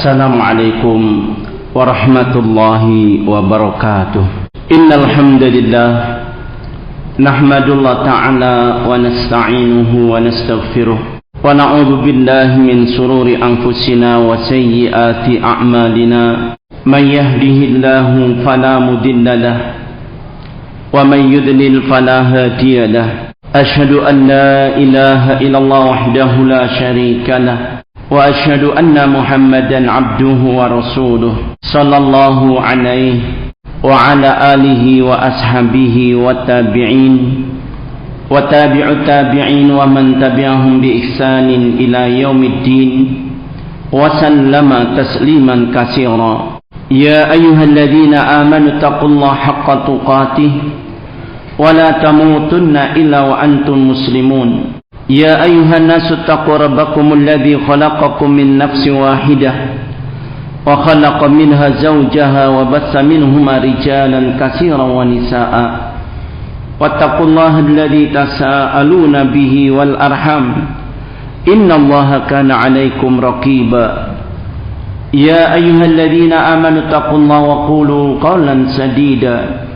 Assalamualaikum warahmatullahi wabarakatuh. Innal hamdalillah nahmadullah ta'ala wa nasta'inuhu wa nastaghfiruh wa na'udzu billahi min shururi anfusina wa sayyiati a'malina. Man yahdihillahu fala mudilla lahu wa man yudlil fala hadiya lahu. Asyhadu an la ilaha illallah wahdahu la syarika lahu wa asyhadu anna Muhammadan abduhu wa rasuluh sallallahu alaihi wa ala alihi wa ashabihi wa tabi'in wa tabi'ut tabi'in wa man tabi'ahum bi ihsanin ila yaumiddin wa sallama tasliman katsira. Ya ayyuhalladzina amanu taqullaha haqqa tuqatih wa la tamutunna illa wa antum muslimun. Ya ayyuhan nasu taqu rabbakumul ladzi khalaqakum min nafsin wahidah wa khalaqa minha zawjaha wa bassa minhuma rijalan katsiran wa nisaa'a. Wattaqullaha alladzi tasaaluna bihi wal arham innallaha kana 'alaikum raqiba. Ya ayyuhalladzina amanu taqullaha wa qulu qawlan sadida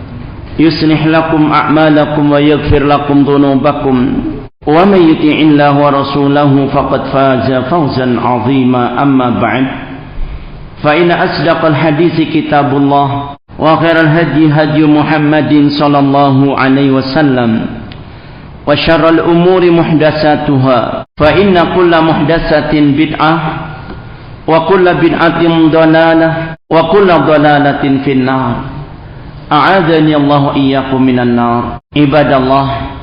yuslih lakum a'malakum wa yaghfir lakum dhunubakum. Wa may yuti'illaha wa rasulahu faqad faza fawzan 'azima. Amma ba'd, fa inna asdaqal haditsi kitabullah wa khairal hadyi hadyu Muhammadin sallallahu alaihi wasallam wa syarral umuri muhdatsatuha fa inna kulla muhdatsatin bid'ah wa kulla bid'atin dhalalah wa kulla dhalalatin finnar. A'adzani Allah iyyakum minan nar. Ibadallah,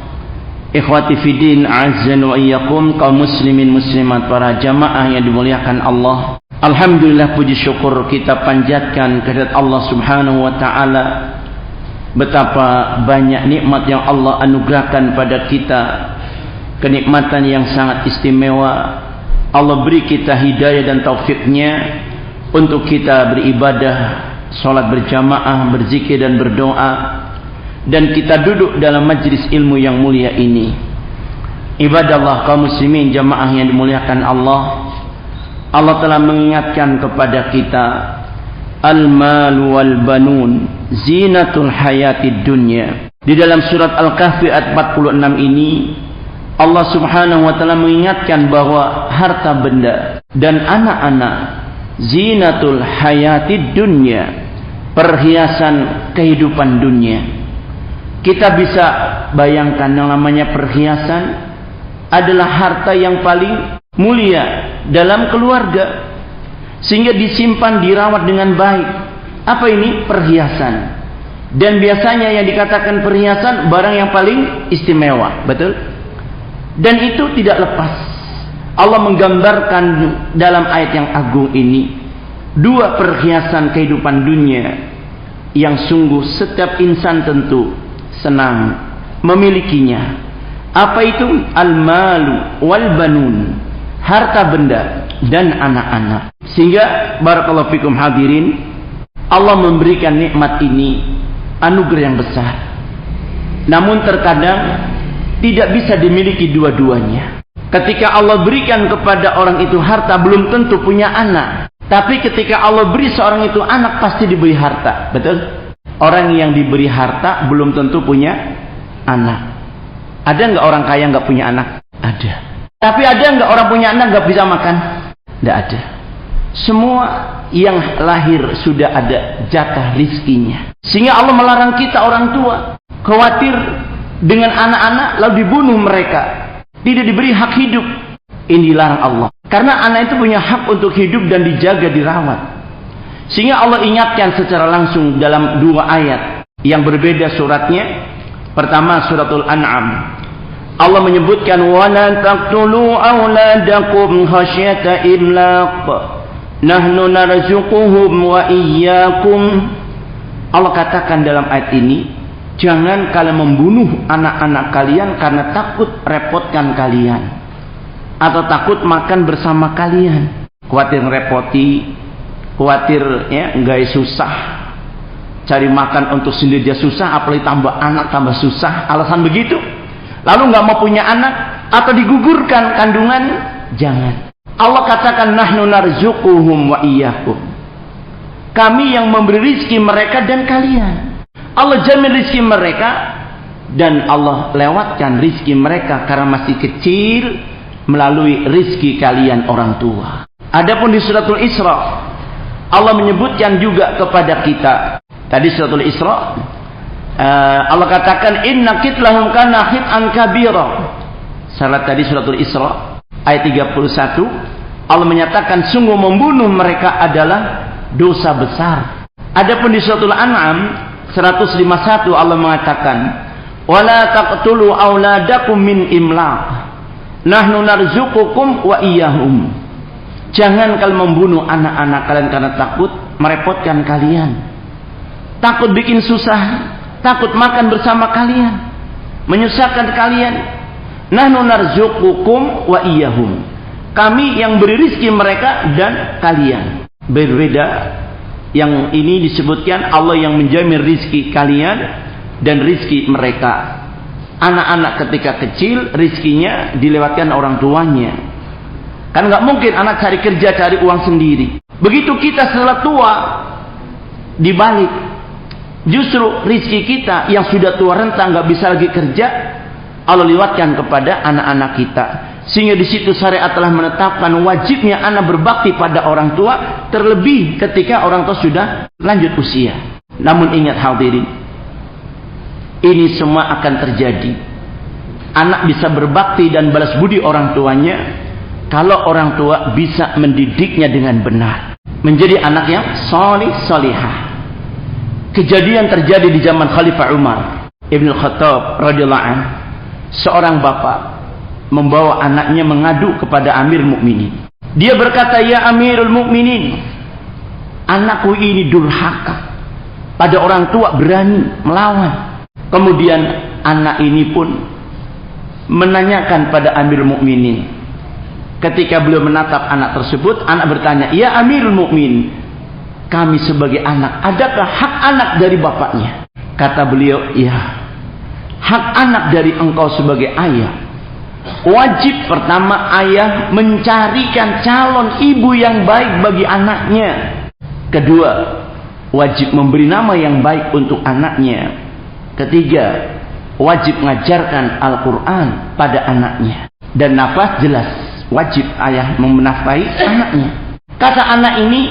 ikhwati fiddin, a'azzani wa iyyakum, kaum muslimin muslimat, para jamaah yang dimuliakan Allah. Alhamdulillah, puji syukur kita panjatkan kehadirat Allah Subhanahu wa taala. Betapa banyak nikmat yang Allah anugerahkan pada kita, kenikmatan yang sangat istimewa. Allah beri kita hidayah dan taufiknya untuk kita beribadah, salat berjamaah, berzikir dan berdoa, dan kita duduk dalam majlis ilmu yang mulia ini. Ibadallah, kaum muslimin jamaah yang dimuliakan Allah, Allah telah mengingatkan kepada kita, al-mal wal banun zinatul hayatid dunya. Di dalam surat Al-Kahfi ayat 46 ini, Allah Subhanahu wa taala mengingatkan bahwa harta benda dan anak-anak zinatul hayatid dunya, perhiasan kehidupan dunia. Kita bisa bayangkan yang namanya perhiasan adalah harta yang paling mulia dalam keluarga, sehingga disimpan, dirawat dengan baik. Apa ini? Perhiasan. Dan biasanya yang dikatakan perhiasan barang yang paling istimewa, betul? Dan itu tidak lepas. Allah menggambarkan dalam ayat yang agung ini dua perhiasan kehidupan dunia yang sungguh setiap insan tentu senang memilikinya. Apa itu? Al-malu wal banun, harta benda dan anak-anak. Sehingga barakallahu fikum hadirin, Allah memberikan nikmat ini anugerah yang besar. Namun terkadang tidak bisa dimiliki dua-duanya. Ketika Allah berikan kepada orang itu harta, belum tentu punya anak. Tapi ketika Allah beri seorang itu anak, pasti diberi harta. Betul? Orang yang diberi harta belum tentu punya anak. Ada nggak orang kaya nggak punya anak? Ada. Tapi ada nggak orang punya anak nggak bisa makan? Nggak ada. Semua yang lahir sudah ada jatah rizkinya. Sehingga Allah melarang kita orang tua khawatir dengan anak-anak lalu dibunuh mereka, tidak diberi hak hidup. Ini dilarang Allah. Karena anak itu punya hak untuk hidup dan dijaga, dirawat. Sehingga Allah ingatkan secara langsung dalam dua ayat yang berbeda suratnya. Pertama suratul An'am, Allah menyebutkan wala taqtulu auladakum khasyata imlaq nahnu narzuquhum wa iyyakum. Allah katakan dalam ayat ini, jangan kalian membunuh anak-anak kalian karena takut repotkan kalian atau takut makan bersama kalian. Khawatir repoti, khawatir ya enggak susah, cari makan untuk sendiri dia susah, apalagi tambah anak tambah susah. Alasan begitu. Lalu nggak mau punya anak atau digugurkan kandungan, jangan. Allah katakan nahnu narzuquhum wa iyyakum. Kami yang memberi rizki mereka dan kalian. Allah jamin rizki mereka dan Allah lewatkan rizki mereka karena masih kecil melalui rizki kalian orang tua. Adapun di suratul Isra Allah menyebutkan juga kepada kita. Tadi suratul Isra Allah katakan inna kitlahum kana khit'an kabira. Salat tadi suratul Isra ayat 31 Allah menyatakan sungguh membunuh mereka adalah dosa besar. Adapun di suratul An'am 151 Allah mengatakan wala taqtulu auladakum min imlaq nahnu narzuqukum wa iyyahum. Jangan kalian membunuh anak-anak kalian karena takut merepotkan kalian, takut bikin susah, takut makan bersama kalian, menyusahkan kalian. Nahnu narzuqukum wa iyyahum. Kami yang beri rizki mereka dan kalian. Berbeda. Yang ini disebutkan Allah yang menjamin rizki kalian dan rizki mereka. Anak-anak ketika kecil rizkinya dilewatkan orang tuanya. Kan nggak mungkin anak cari kerja, cari uang sendiri. Begitu kita setelah tua dibalik. Justru rizki kita yang sudah tua renta nggak bisa lagi kerja, Allah lewatkan kepada anak-anak kita. Sehingga di situ syariat telah menetapkan wajibnya anak berbakti pada orang tua, terlebih ketika orang tua sudah lanjut usia. Namun ingat hadirin, ini semua akan terjadi. Anak bisa berbakti dan balas budi orang tuanya kalau orang tua bisa mendidiknya dengan benar, menjadi anak yang salih salihah. Kejadian terjadi di zaman Khalifah Umar Ibn Khattab radhiyallahu anhu. Seorang bapak membawa anaknya mengadu kepada Amir Mukminin. Dia berkata, "Ya Amirul Mukminin, anakku ini durhaka pada orang tua, berani melawan." Kemudian anak ini pun menanyakan pada Amirul Mukminin. Ketika beliau menatap anak tersebut, anak bertanya, "Ya Amirul Mukminin, kami sebagai anak, adakah hak anak dari bapaknya?" Kata beliau, "Ya, hak anak dari engkau sebagai ayah. Wajib pertama ayah mencarikan calon ibu yang baik bagi anaknya. Kedua, wajib memberi nama yang baik untuk anaknya. Ketiga, wajib mengajarkan Al-Quran pada anaknya. Dan nafkah jelas, wajib ayah menafkahi anaknya." Kata anak ini,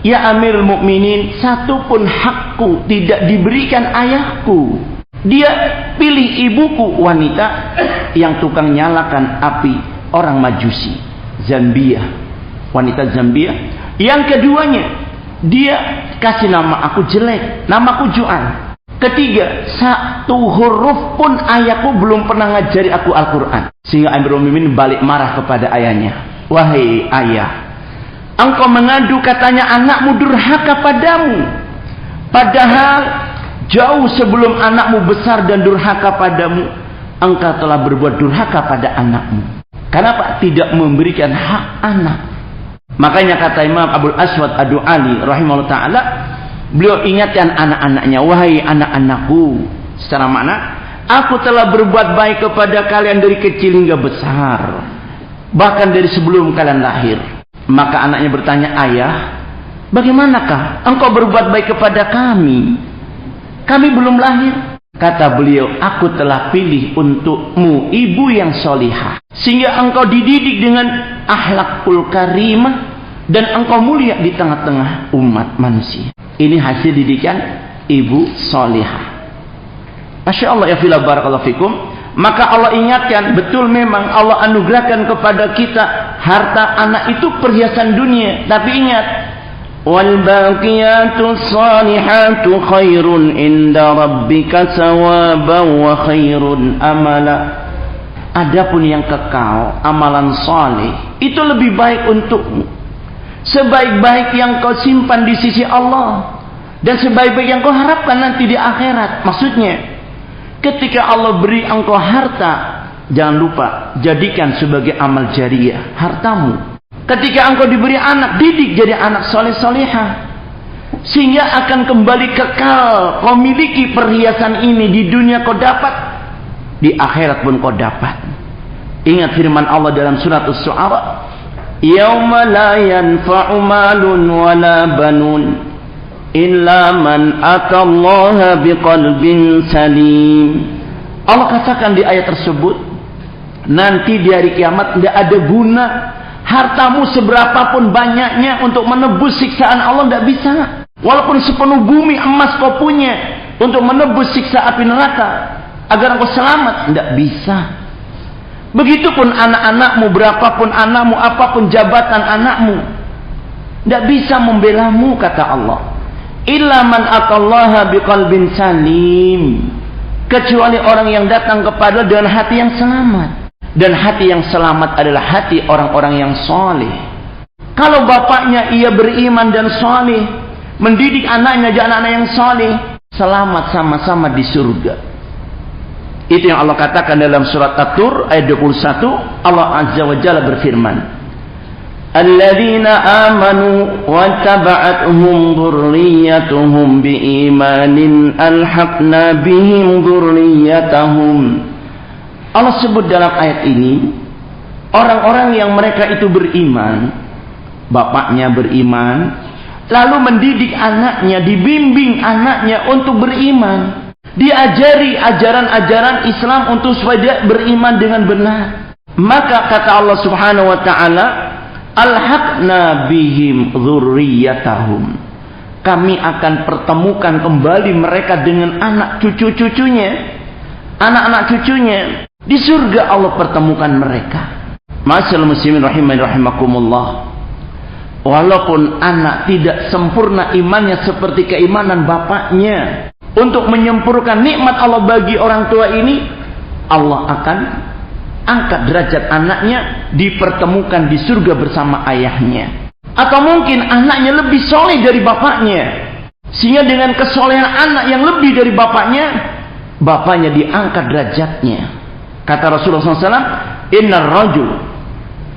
"Ya Amirul Mukminin, satu pun hakku tidak diberikan ayahku. Dia pilih ibuku wanita yang tukang nyalakan api orang Majusi, Zambia, wanita Zambia. Yang keduanya, dia kasih nama aku jelek, namaku Juan. Ketiga, satu huruf pun ayahku belum pernah ngajari aku Al-Quran." Sehingga Amirul Mukminin balik marah kepada ayahnya, "Wahai ayah, engkau mengadu katanya anakmu durhaka padamu. Padahal jauh sebelum anakmu besar dan durhaka padamu, engkau telah berbuat durhaka pada anakmu. Kenapa tidak memberikan hak anak?" Makanya kata Imam Abdul Aswad Ad-Du'ali rahimahullah ta'ala, beliau ingatkan anak-anaknya, "Wahai anak-anakku," secara makna, "aku telah berbuat baik kepada kalian dari kecil hingga besar, bahkan dari sebelum kalian lahir." Maka anaknya bertanya, "Ayah, bagaimanakah engkau berbuat baik kepada kami? Kami belum lahir." Kata beliau, "Aku telah pilih untukmu ibu yang solihah, sehingga engkau dididik dengan akhlakul karimah dan engkau mulia di tengah-tengah umat manusia." Ini hasil didikan ibu solihah. Masya Allah, ya fillah, barakallahu fikum. Maka Allah ingatkan, betul memang Allah anugerahkan kepada kita harta anak itu perhiasan dunia. Tapi ingat, wal baqiyatus salihatu khairun inda rabbika sawaban wa khairun amala. Adapun yang kekal, amalan saleh, itu lebih baik untukmu. Sebaik-baik yang kau simpan di sisi Allah dan sebaik-baik yang kau harapkan nanti di akhirat. Maksudnya, ketika Allah beri engkau harta, jangan lupa jadikan sebagai amal jariyah hartamu. Ketika engkau diberi anak, didik jadi anak soleh-solehah, sehingga akan kembali kekal. Kau miliki perhiasan ini di dunia, kau dapat, di akhirat pun kau dapat. Ingat firman Allah dalam surat As-Su'ara, Yauma la yanfa'u malun wala banun illa man atallaha biqalbin salim. Allah katakan di ayat tersebut, nanti di hari kiamat tidak ada guna hartamu seberapapun banyaknya untuk menebus siksaan Allah, tidak bisa. Walaupun sepenuh bumi emas kau punya untuk menebus siksa api neraka agar engkau selamat, tidak bisa. Begitupun anak-anakmu, berapapun anakmu, apapun jabatan anakmu, tidak bisa membelamu, kata Allah. Illa man atallaha biqalbin salim, kecuali orang yang datang kepada dengan hati yang selamat. Dan hati yang selamat adalah hati orang-orang yang soleh. Kalau bapaknya ia beriman dan soleh, mendidik anaknya jadi anak-anak yang soleh, selamat sama-sama di surga. Itu yang Allah katakan dalam surat At-Tur ayat 21. Allah Azza wa Jalla berfirman, alladzina amanu wa taba'atuhum dzurriyyatuhum biimanin alhaqna bihim dzurriyyatahum. Allah sebut dalam ayat ini orang-orang yang mereka itu beriman, bapaknya beriman, lalu mendidik anaknya, dibimbing anaknya untuk beriman, diajari ajaran-ajaran Islam untuk supaya dia beriman dengan benar. Maka kata Allah Subhanahu wa taala, alhaqna bihim dzurriyyatahum, kami akan pertemukan kembali mereka dengan anak cucu-cucunya, anak-anak cucunya di surga. Allah pertemukan mereka. Ma'asyiral muslimin rahimani rahimakumullah, walaupun anak tidak sempurna imannya seperti keimanan bapaknya, untuk menyempurnakan nikmat Allah bagi orang tua ini, Allah akan angkat derajat anaknya, dipertemukan di surga bersama ayahnya. Atau mungkin anaknya lebih soleh dari bapaknya, sehingga dengan kesolehan anak yang lebih dari bapaknya diangkat derajatnya. Kata Rasulullah SAW, innar rajul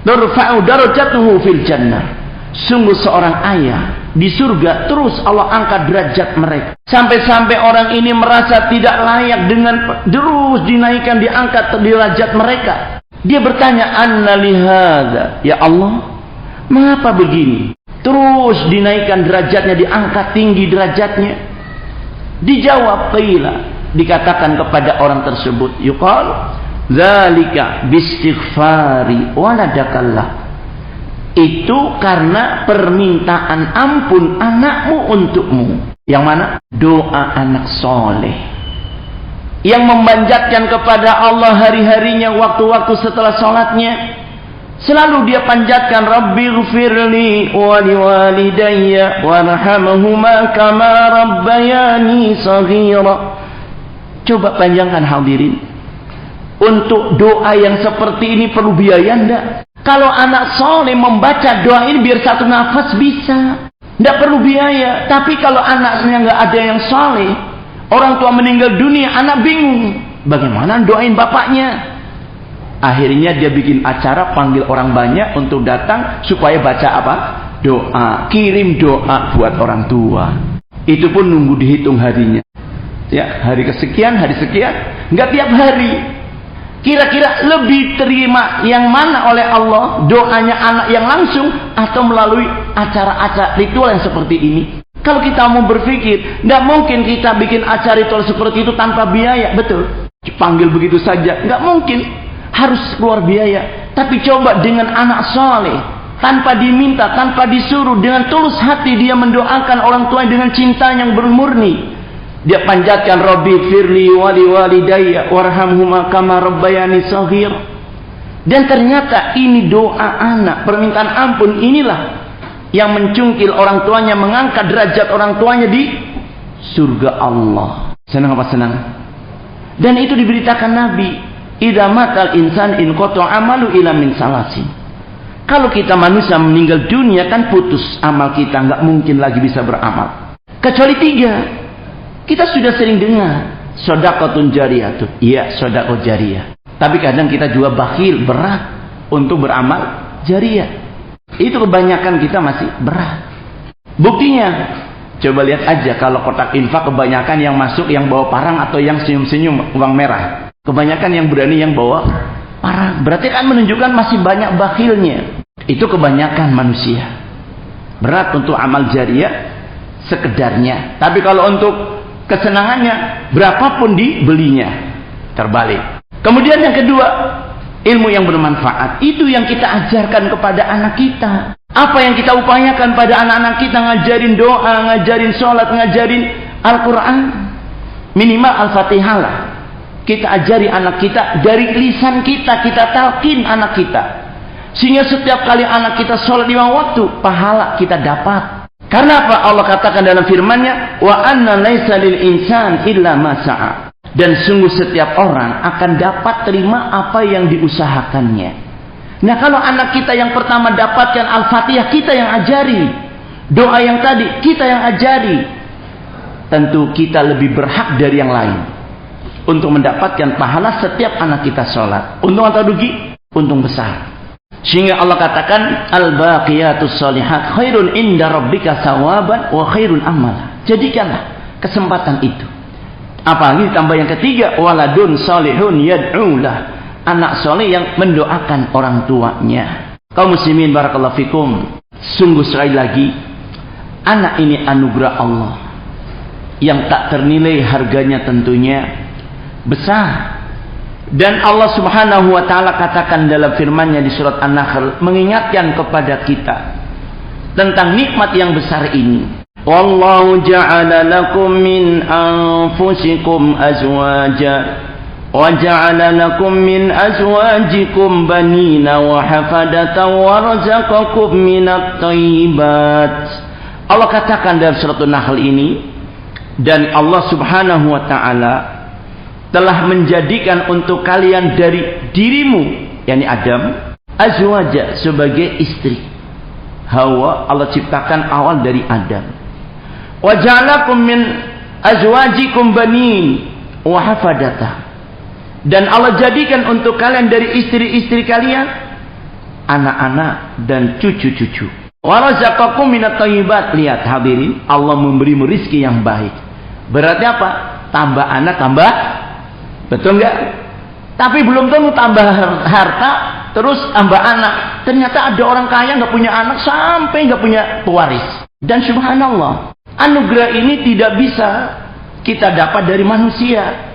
turfa'u darajatuhu fil jannah, sungguh seorang ayah di surga terus Allah angkat derajat mereka, sampai-sampai orang ini merasa tidak layak dengan terus dinaikkan, diangkat derajat mereka. Dia bertanya, anna lihada, ya Allah, mengapa begini? Terus dinaikkan derajatnya, diangkat tinggi derajatnya. Dijawab, qila, dikatakan kepada orang tersebut, yuqal dzalika bistighfari waladakallah, itu karena permintaan ampun anakmu untukmu. Yang mana? Doa anak soleh yang memanjatkan kepada Allah hari-harinya, waktu-waktu setelah sholatnya, selalu dia panjatkan, Rabbighfirli wa liwalidayya warhamhuma kama rabbayani shaghira. Coba panjangkan hadirin, untuk doa yang seperti ini perlu biaya enggak? Kalau anak soleh membaca doa ini biar satu nafas bisa, tidak perlu biaya. Tapi kalau anaknya nggak ada yang soleh, orang tua meninggal dunia, anak bingung bagaimana doain bapaknya. Akhirnya dia bikin acara, panggil orang banyak untuk datang supaya baca apa? Doa, kirim doa buat orang tua. Itu pun nunggu dihitung harinya. Ya, hari kesekian, hari sekian, nggak tiap hari. Kira-kira lebih terima yang mana oleh Allah, doanya anak yang langsung atau melalui acara-acara ritual yang seperti ini? Kalau kita mau berpikir, tidak mungkin kita bikin acara ritual seperti itu tanpa biaya, betul? Panggil begitu saja, nggak mungkin, harus keluar biaya. Tapi coba dengan anak soleh, tanpa diminta, tanpa disuruh, dengan tulus hati dia mendoakan orang tua dengan cinta yang bermurni. Dia panjatkan, Rabbi firli wali walidayya warhamhuma kama rabbayani shaghir. Dan ternyata ini doa anak, permintaan ampun inilah yang mencungkil orang tuanya, mengangkat derajat orang tuanya di surga Allah. Senang apa senang? Dan itu diberitakan Nabi, idza matal insan in qata amalu ila min salasin. Kalau kita manusia meninggal dunia kan putus amal kita, nggak mungkin lagi bisa beramal kecuali 3. Kita sudah sering dengar sedekahun jariyah tuh. Iya, sedekah jariyah. Tapi kadang kita juga bakhil, berat untuk beramal jariyah. Itu kebanyakan kita masih berat. Buktinya, coba lihat aja kalau kotak infak kebanyakan yang masuk yang bawa parang atau yang senyum-senyum uang merah. Kebanyakan yang berani yang bawa parang. Berarti kan menunjukkan masih banyak bakhilnya. Itu kebanyakan manusia. Berat untuk amal jariah sekedarnya. Tapi kalau untuk kesenangannya, berapapun dibelinya. Terbalik. Kemudian yang kedua, ilmu yang bermanfaat. Itu yang kita ajarkan kepada anak kita. Apa yang kita upayakan pada anak-anak kita, ngajarin doa, ngajarin sholat, ngajarin Al-Quran. Minimal Al-Fatihah lah. Kita ajari anak kita dari lisan kita, kita talqin anak kita. Sehingga setiap kali anak kita sholat 5 waktu, pahala kita dapat. Karena apa? Allah katakan dalam firman-Nya, wa anna laisa lil insan illa ma sa'a. Dan sungguh setiap orang akan dapat terima apa yang diusahakannya. Nah, kalau anak kita yang pertama dapatkan Al-Fatihah, kita yang ajari. Doa yang tadi, kita yang ajari. Tentu kita lebih berhak dari yang lain untuk mendapatkan pahala setiap anak kita sholat. Untung atau rugi? Untung besar. Sehingga Allah katakan, al-baqiyatus shalihat khairun inda rabbika thawaban wa khairun amala. Jadikanlah kesempatan itu. Apalagi ditambah yang ketiga, waladun salihun yad'ulah. Anak soleh yang mendoakan orang tuanya. Kaum muslimin barakallahu fikum. Sungguh sekali lagi, anak ini anugerah Allah yang tak ternilai harganya, tentunya besar. Dan Allah subhanahu wa ta'ala katakan dalam firman-Nya di surat An-Nahl, mengingatkan kepada kita tentang nikmat yang besar ini. Wallahu ja'ala lakum min anfusikum azwaja wa ja'ala lakum min azwajikum banina wa hafadatan wa razaqakum minat thayyibat. Allah katakan dalam surat An-Nahl ini, dan Allah subhanahu wa ta'ala telah menjadikan untuk kalian dari dirimu, yakni Adam, azwaja, sebagai istri. Hawa Allah ciptakan awal dari Adam. Wa ja'alakum min azwajikum banin wa hafadata. Dan Allah jadikan untuk kalian dari istri-istri kalian anak-anak dan cucu-cucu. Wa razaqakum minat thayyibat. Lihat hadirin, Allah memberimu rizki yang baik. Berarti apa? Tambah anak, tambah, betul nggak? Tapi belum tentu tambah harta, terus tambah anak. Ternyata ada orang kaya nggak punya anak sampai nggak punya pewaris. Dan subhanallah, anugerah ini tidak bisa kita dapat dari manusia.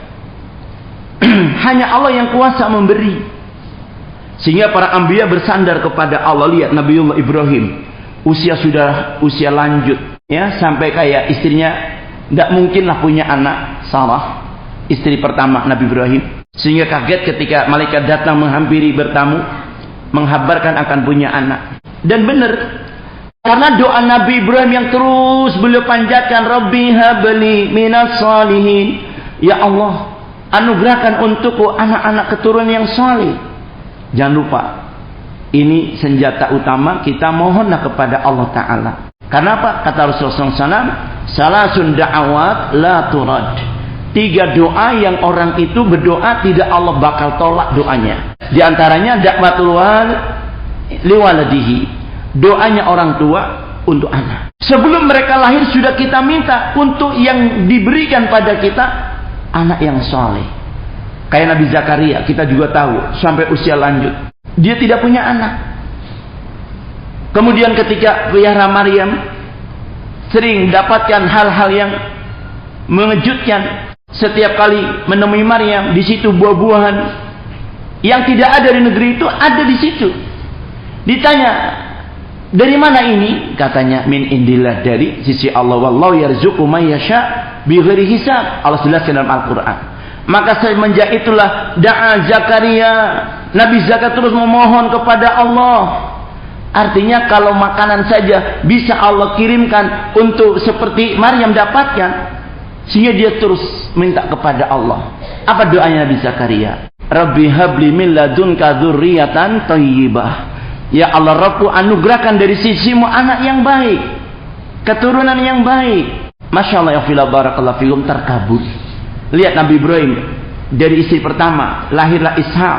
Hanya Allah yang kuasa memberi. Sehingga para anbiya bersandar kepada Allah. Lihat Nabiullah Ibrahim, sudah usia lanjut, ya, sampai kayak istrinya tidak mungkinlah punya anak. Sarah, istri pertama Nabi Ibrahim, sehingga kaget ketika malaikat datang menghampiri bertamu, menghabarkan akan punya anak. Dan benar, karena doa Nabi Ibrahim yang terus beliau panjatkan, Rabbi habli minas salihin, ya Allah, anugerahkan untukku anak-anak keturunan yang saleh. Jangan lupa, ini senjata utama kita mohonlah kepada Allah Ta'ala. Karena apa? Kata Rasulullah SAW, salasun da'awat la turad. 3 doa yang orang itu berdoa tidak Allah bakal tolak doanya. Di antaranya dakwatul liwaladihi, doanya orang tua untuk anak. Sebelum mereka lahir sudah kita minta untuk yang diberikan pada kita anak yang soleh. Kayak Nabi Zakaria, kita juga tahu sampai usia lanjut dia tidak punya anak. Kemudian ketika pelihara Maryam, sering dapatkan hal-hal yang mengejutkan. Setiap kali menemui Maryam, di situ buah-buahan yang tidak ada di negeri itu ada di situ. Ditanya, dari mana ini? Katanya, min indillah, dari sisi Allah. Wallahu yarzuqu may yasha bighairi hisab. Allah jelaskan dalam Al-Quran. Maka semenjak itulah da'a Zakaria, Nabi Zakaria terus memohon kepada Allah. Artinya kalau makanan saja bisa Allah kirimkan untuk seperti Maryam dapatkan, sehingga dia terus minta kepada Allah. Apa doanya Nabi Zakaria? Rabbi habli min ladunka dzurriatan thayyibah. Ya Allah, Rabbku, anugerahkan dari sisimu anak yang baik, keturunan yang baik. Masya Allah, ya fila barakallahu fikum, terkabul. Lihat Nabi Ibrahim, dari istri pertama lahirlah Ishak,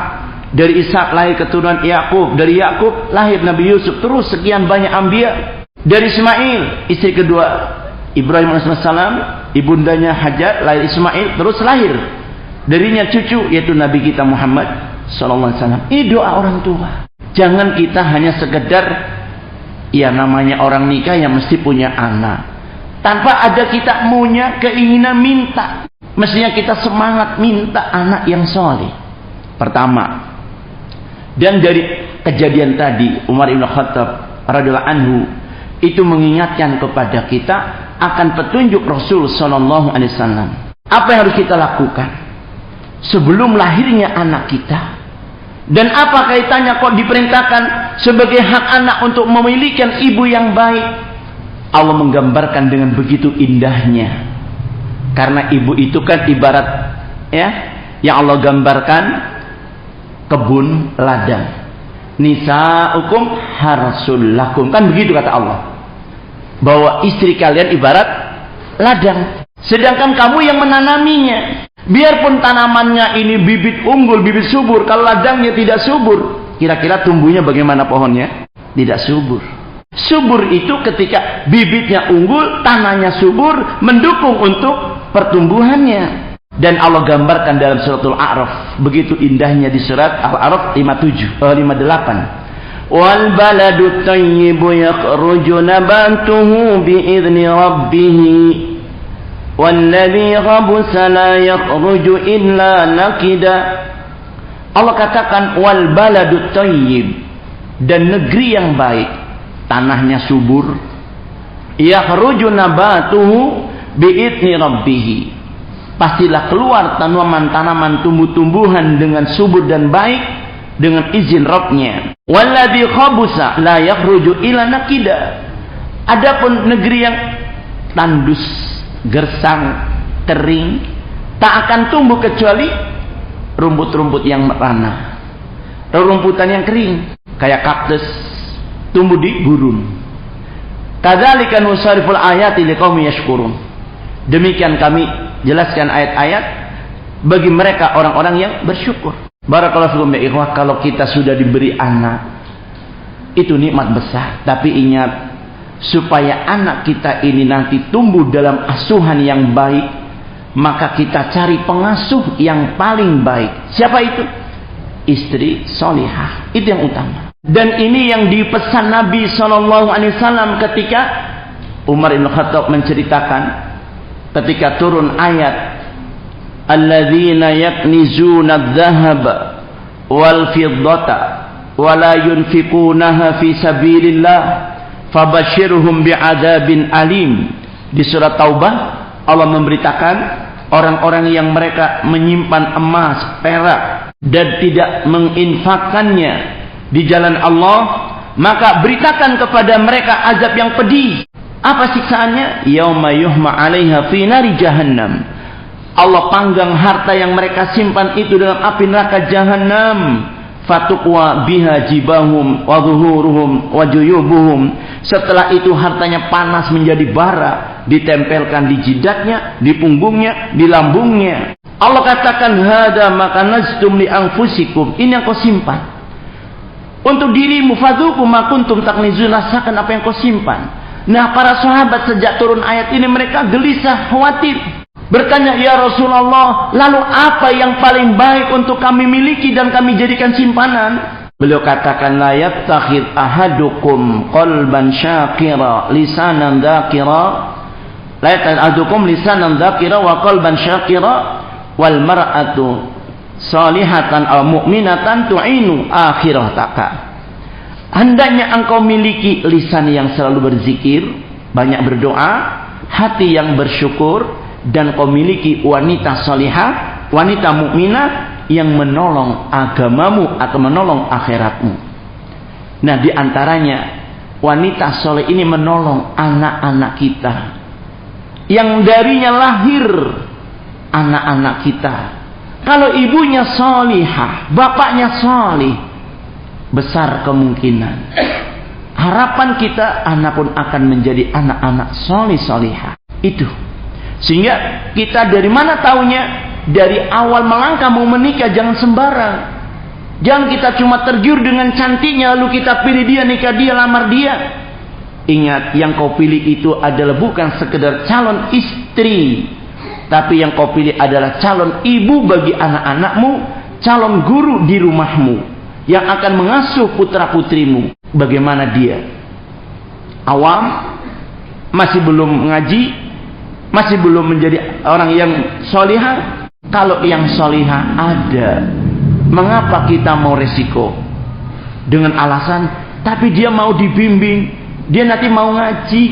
dari Ishak lahir keturunan Yakub, dari Yakub lahir Nabi Yusuf, terus sekian banyak anbiya. Dari Ismail, istri kedua Ibrahim AS, ibundanya Hajar, lahir Ismail, terus lahir darinya cucu, yaitu Nabi kita Muhammad SAW. Ini doa orang tua. Jangan kita hanya sekedar, ya namanya orang nikah yang mesti punya anak, tanpa ada kita punya keinginan minta. Mestinya kita semangat minta anak yang soleh. Pertama, dan dari kejadian tadi Umar ibn Khattab radhiyallahu anhu itu mengingatkan kepada kita akan petunjuk Rasul sallallahu alaihi wasallam. Apa yang harus kita lakukan sebelum lahirnya anak kita? Dan apa kaitannya kok diperintahkan sebagai hak anak untuk memiliki ibu yang baik? Allah menggambarkan dengan begitu indahnya. Karena ibu itu kan ibarat, ya, yang Allah gambarkan kebun ladang. Nisa'ukum harsul lakum, kan begitu kata Allah. Bahwa istri kalian ibarat ladang, sedangkan kamu yang menanaminya. Biarpun tanamannya ini bibit unggul, bibit subur, kalau ladangnya tidak subur, kira-kira tumbuhnya bagaimana pohonnya? Tidak subur. Subur itu ketika bibitnya unggul, tanahnya subur, mendukung untuk pertumbuhannya. Dan Allah gambarkan dalam suratul A'raf, begitu indahnya di surat Al-A'raf 58. Wal baladu tayyibu yakhruju nabatuhu bi'izni rabbih walladhi khabusa la yakhruju illa nakida. Allah katakan wal baladu tayyib, dan negeri yang baik, tanahnya subur, yakhruju nabatuhu bi'izni rabbih, pastilah keluar tanaman-tanaman tumbuh-tumbuhan dengan subur dan baik dengan izin Rabbnya. Walladhi khabusa la yakhruju illa nakida. Adapun negeri yang tandus, gersang, kering, tak akan tumbuh kecuali rumput-rumput yang merana, rumputan yang kering, kayak kaktus tumbuh di gurun. Kadzalika nusariful ayati liqaumin yashkurun. Demikian kami jelaskan ayat-ayat bagi mereka orang-orang yang bersyukur. Barakallahu fikum ya ikhwah, kalau kita sudah diberi anak, itu nikmat besar. Tapi ingat, supaya anak kita ini nanti tumbuh dalam asuhan yang baik, maka kita cari pengasuh yang paling baik. Siapa itu? Istri solihah. Itu yang utama. Dan ini yang dipesan Nabi SAW ketika Umar bin Khattab menceritakan ketika turun ayat alladzina yaknizuna adh-dhahaba wal fiddata wa la yunfikunaha fi sabilillah fabashshirhum bi'adzabin alim. Di surat Taubah Allah memberitakan orang-orang yang mereka menyimpan emas, perak dan tidak menginfakkannya di jalan Allah, maka beritakan kepada mereka azab yang pedih. Apa siksaannya? Yauma yuhma 'alaiha fi nari jahannam. Allah panggang harta yang mereka simpan itu dalam api neraka jahanam. Fatuqwa biha jibahum wa dhuhuruhum wa juyubuhum. Setelah itu hartanya panas menjadi bara, ditempelkan di jidatnya, di punggungnya, di lambungnya. Allah katakan hada maka naztum li anfusikum. Ini yang kau simpan untuk dirimu, fadzuqu ma kuntum taknizun, rasakan apa yang kau simpan. Nah, para sahabat sejak turun ayat ini mereka gelisah, khawatir, bertanya, ya Rasulullah, lalu apa yang paling baik untuk kami miliki dan kami jadikan simpanan? Beliau katakan, la yattakhid ahadukum qalban syakira lisanan dzakira, la yattakhid ahadukum lisanan dzakira wa qalban syakira wal mar'atu salihatan aw mu'minatan tu'inu akhirataka. Hendaknya engkau miliki lisan yang selalu berzikir, banyak berdoa, hati yang bersyukur, dan kau miliki wanita salihah, wanita mukminah yang menolong agamamu atau menolong akhiratmu. Nah, di antaranya wanita soleh ini menolong anak-anak kita yang darinya lahir anak-anak kita. Kalau ibunya salihah, bapaknya salih, besar kemungkinan harapan kita anak pun akan menjadi anak-anak salih-salihah. Itu sehingga kita dari mana taunya? Dari awal melangkah mau menikah jangan sembarang. Jangan kita cuma tergiur dengan cantiknya lalu kita pilih dia, nikah dia, lamar dia. Ingat, yang kau pilih itu adalah bukan sekedar calon istri, tapi yang kau pilih adalah calon ibu bagi anak-anakmu, calon guru di rumahmu, yang akan mengasuh putra-putrimu. Bagaimana dia? Awam, masih belum ngaji, masih belum menjadi orang yang solihah. Kalau yang solihah ada, mengapa kita mau resiko? Dengan alasan, tapi dia mau dibimbing, dia nanti mau ngaji.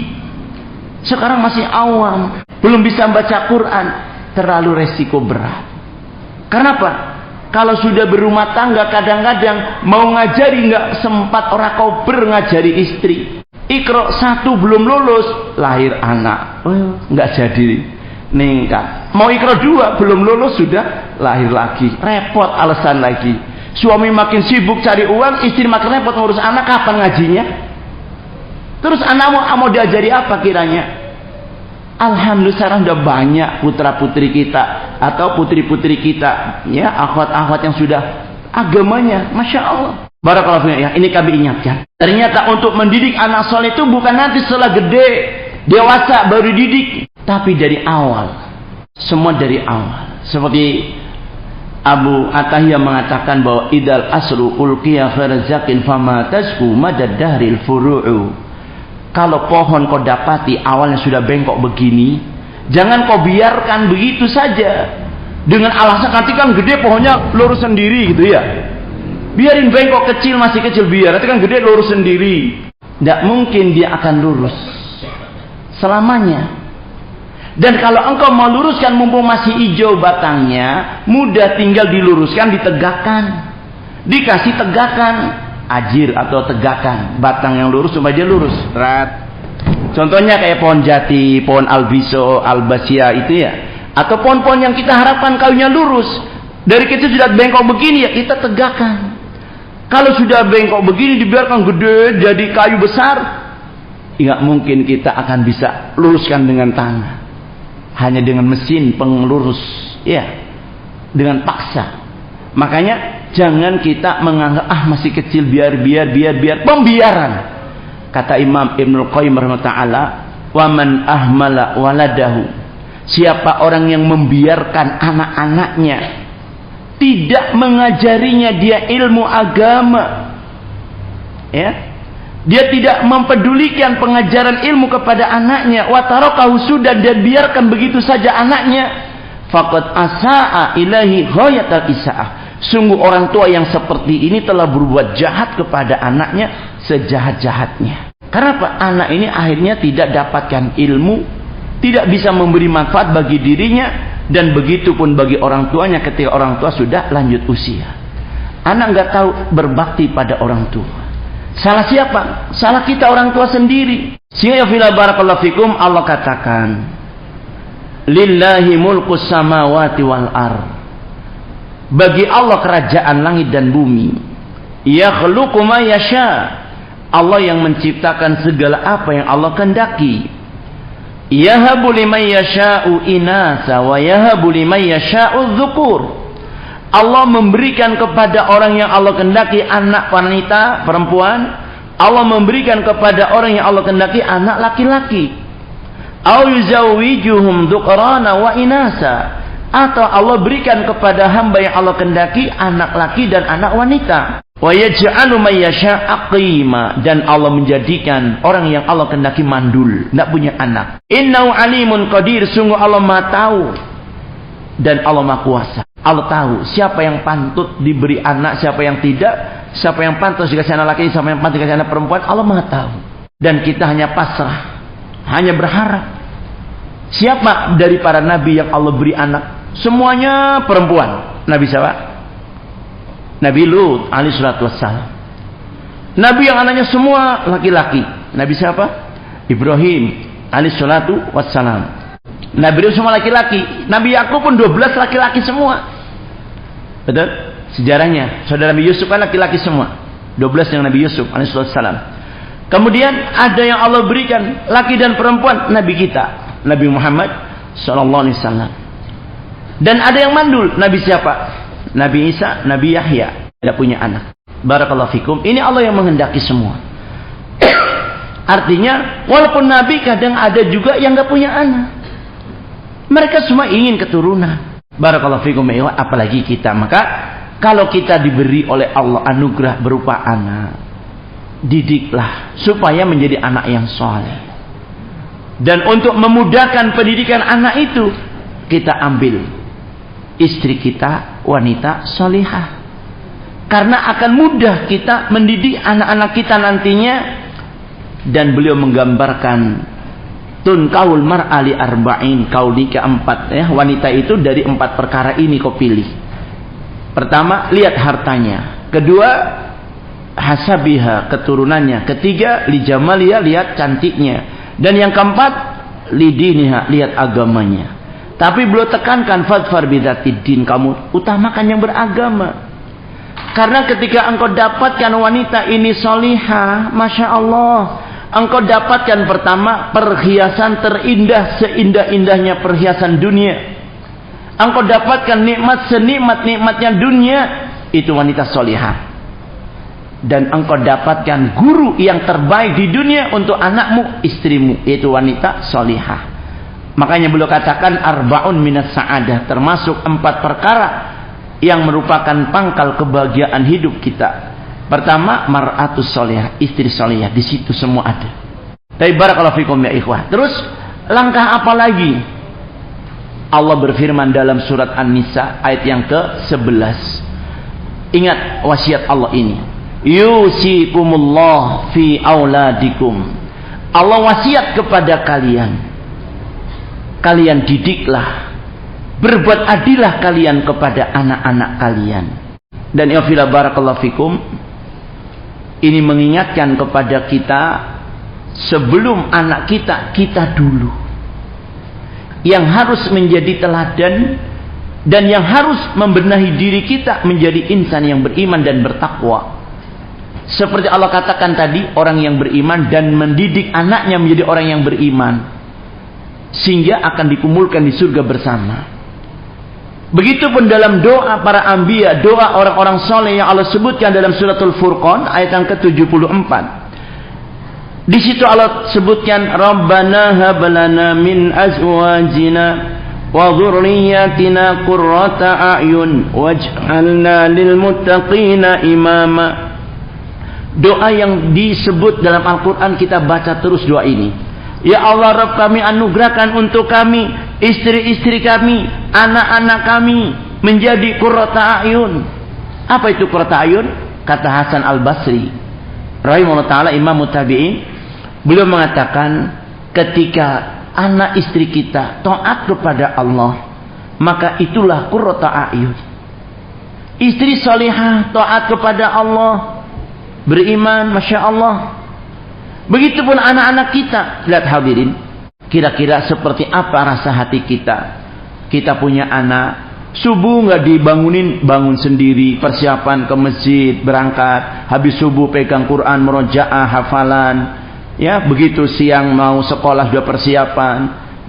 Sekarang masih awam, belum bisa baca Quran, terlalu resiko berat. Kenapa? Kalau sudah berumah tangga, kadang-kadang mau ngajari nggak sempat, orang kober ngajari istri. Iqra 1 belum lulus, lahir anak, nggak jadi ningkat. Mau Iqra 2 belum lulus, sudah lahir lagi, repot alasan lagi. Suami makin sibuk cari uang, istri makin repot ngurus anak, kapan ngajinya? Terus anak mau diajari apa kiranya? Alhamdulillah sekarang udah banyak putra-putri kita atau putri-putri kita, ya, akhwat-akhwat yang sudah agamanya, masya Allah. Barakallahu fiik, ya. Ini kami ingatkan. Ternyata untuk mendidik anak soleh itu bukan nanti setelah gede, dewasa baru didik, tapi dari awal. Semua dari awal. Seperti Abu Atahiyah mengatakan bahwa idal asru ulqiya kharzakin fama tasku madad dahril furu'u. Kalau pohon kau dapati awalnya sudah bengkok begini, jangan kau biarkan begitu saja dengan alasan nanti kan gede pohonnya lurus sendiri gitu ya. Biarin bengkok kecil, masih kecil, biar nanti kan gede lurus sendiri. Tidak mungkin dia akan lurus selamanya. Dan kalau engkau mau luruskan mumpung masih hijau batangnya, mudah, tinggal diluruskan, ditegakkan, dikasih tegakan. Ajir atau tegakan batang yang lurus supaya dia lurus. Contohnya kayak pohon jati, pohon albiso, albasia itu ya. Atau pohon-pohon yang kita harapkan kayunya lurus. Dari kecil sudah bengkok begini ya, kita tegakkan. Kalau sudah bengkok begini dibiarkan gede jadi kayu besar, nggak mungkin kita akan bisa luruskan dengan tangan. Hanya dengan mesin pengelurus, ya, dengan paksa. Makanya jangan kita menganggap masih kecil, biar pembiaran. Kata Imam Ibnul Qayyim rahimahullah, wa man ahmala waladahu, siapa orang yang membiarkan anak-anaknya, tidak mengajarinya dia ilmu agama, ya, dia tidak mempedulikan pengajaran ilmu kepada anaknya, wa tarakahu sudan, dan biarkan begitu saja anaknya, faqad asaa ilahi ghayatal isaah. Sungguh orang tua yang seperti ini telah berbuat jahat kepada anaknya sejahat-jahatnya. Karena apa? Anak ini akhirnya tidak dapatkan ilmu, tidak bisa memberi manfaat bagi dirinya, dan begitu pun bagi orang tuanya ketika orang tua sudah lanjut usia. Anak nggak tahu berbakti pada orang tua. Salah siapa? Salah kita orang tua sendiri. Sehingga ya barakallahu fikum, Allah katakan, lillahi mulkus samawati wal ardh. Bagi Allah kerajaan langit dan bumi. Yakhluqu ma yasha. Allah yang menciptakan segala apa yang Allah kehendaki. Yahabu liman yasha'u inasa wa yahabu liman yasha'u dzukur. Allah memberikan kepada orang yang Allah kehendaki anak wanita, perempuan. Allah memberikan kepada orang yang Allah kehendaki anak laki-laki. Au yuzawwijuhum dzukrana wa inasa. Atau Allah berikan kepada hamba yang Allah kehendaki anak laki dan anak wanita. Wa yaj'alu may yasha' aqima, dan Allah menjadikan orang yang Allah kehendaki mandul, tidak punya anak. Innahu alimun qadir, sungguh Allah Maha tahu dan Allah Maha kuasa. Allah tahu siapa yang pantut diberi anak, siapa yang tidak, siapa yang pantas dikasih anak laki, siapa yang pantas dikasih anak perempuan. Allah Maha tahu. Dan kita hanya pasrah, hanya berharap. Siapa dari para nabi yang Allah beri anak? Semuanya perempuan. Nabi siapa? Nabi Lut alaihi salatu wassalam. Nabi yang anaknya semua laki-laki. Nabi siapa? Ibrahim alaihi salatu wassalam. Nabi itu semua laki-laki. Nabi Yakub pun 12 laki-laki semua. Betul? Sejarahnya saudara Nabi Yusuf kan laki-laki semua. 12 yang Nabi Yusuf alaihi salatu wassalam. Kemudian ada yang Allah berikan laki dan perempuan, Nabi kita, Nabi Muhammad sallallahu alaihi wasallam. Dan ada yang mandul, Nabi siapa? Nabi Isa, Nabi Yahya, tidak punya anak. Barakallahu fikum. Ini Allah yang menghendaki semua. Artinya, walaupun Nabi kadang ada juga yang nggak punya anak. Mereka semua ingin keturunan. Barakallahu fikum. Apalagi kita. Maka Kalau kita diberi oleh Allah anugerah berupa anak, didiklah supaya menjadi anak yang soleh. Dan untuk memudahkan pendidikan anak itu, kita ambil istri kita wanita solihah. Karena akan mudah kita mendidik anak-anak kita nantinya. Dan beliau menggambarkan tunkaul mar'ali arba'in, kau nikah 4 ya. Wanita itu dari 4 perkara ini kau pilih. Pertama, lihat hartanya. Kedua, hasabiha, keturunannya. Ketiga, lijamaliha, lihat cantiknya. Dan yang keempat, lidiniha, lihat agamanya. Tapi beliau tekankan fadfar bidzatiddin, kamu utamakan yang beragama. Karena ketika engkau dapatkan wanita ini solihah, Masya Allah, engkau dapatkan pertama perhiasan terindah, seindah-indahnya perhiasan dunia. Engkau dapatkan nikmat senikmat-nikmatnya dunia, itu wanita solihah. Dan engkau dapatkan guru yang terbaik di dunia untuk anakmu, istrimu, yaitu wanita solihah. Makanya beliau katakan arba'un minas sa'adah, termasuk 4 perkara yang merupakan pangkal kebahagiaan hidup kita. Pertama, mar'atus solihah, istri solihah. Di situ semua ada. Tapi barakallahu fikum ya ikhwah. Terus langkah apa lagi? Allah berfirman dalam surat An-Nisa ayat yang ke-11. Ingat wasiat Allah ini. Yusikumullah fi auladikum. Allah wasiat kepada kalian. Kalian didiklah, berbuat adillah kalian kepada anak-anak kalian. Dan ya fila barakallahu fikum, ini mengingatkan kepada kita sebelum anak kita dulu yang harus menjadi teladan dan yang harus membenahi diri kita menjadi insan yang beriman dan bertakwa. Seperti Allah katakan tadi, orang yang beriman dan mendidik anaknya menjadi orang yang beriman, sehingga akan dikumpulkan di surga bersama. Begitupun dalam doa para anbiya, doa orang-orang soleh yang Allah sebutkan dalam suratul Furqan ayat yang ke-74. Di situ Allah sebutkan Rabbana hab lana min azwajina wa dhurriyyatina qurrata a'yun waj'alna lil muttaqina imama. Doa yang disebut dalam Al-Qur'an, kita baca terus doa ini. Ya Allah, Rabb kami, anugerahkan untuk kami, istri-istri kami, anak-anak kami menjadi qurrata a'yun. Apa itu qurrata a'yun? Kata Hasan Al-Basri rahimahullah ta'ala, imam tabi'in, beliau mengatakan ketika anak istri kita taat kepada Allah, maka itulah qurrata a'yun. Istri salihah taat kepada Allah, beriman, Masya Allah. Begitupun anak-anak kita. Lihat hadirin, kira-kira seperti apa rasa hati kita? Kita punya anak, subuh nggak dibangunin, bangun sendiri, persiapan ke masjid, berangkat, habis subuh pegang Quran, murojaah, hafalan. Ya, begitu siang mau sekolah sudah persiapan,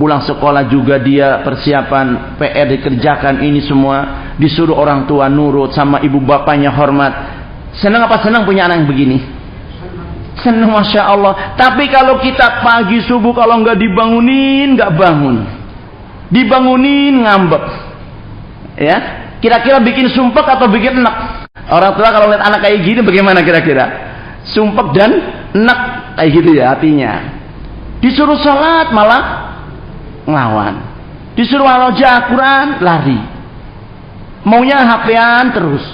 pulang sekolah juga dia persiapan, PR dikerjakan, ini semua disuruh orang tua nurut, sama ibu bapaknya hormat. Senang apa senang punya anak yang begini? Senang, Masya Allah. Tapi kalau kita pagi subuh kalau nggak dibangunin, nggak bangun, dibangunin ngambek, ya, kira-kira bikin sumpek atau bikin enak? Orang tua kalau lihat anak kayak gini bagaimana kira-kira? Sumpek dan enak kayak gitu ya hatinya. Disuruh sholat malah ngelawan, disuruh baca Quran lari, maunya HP-an terus.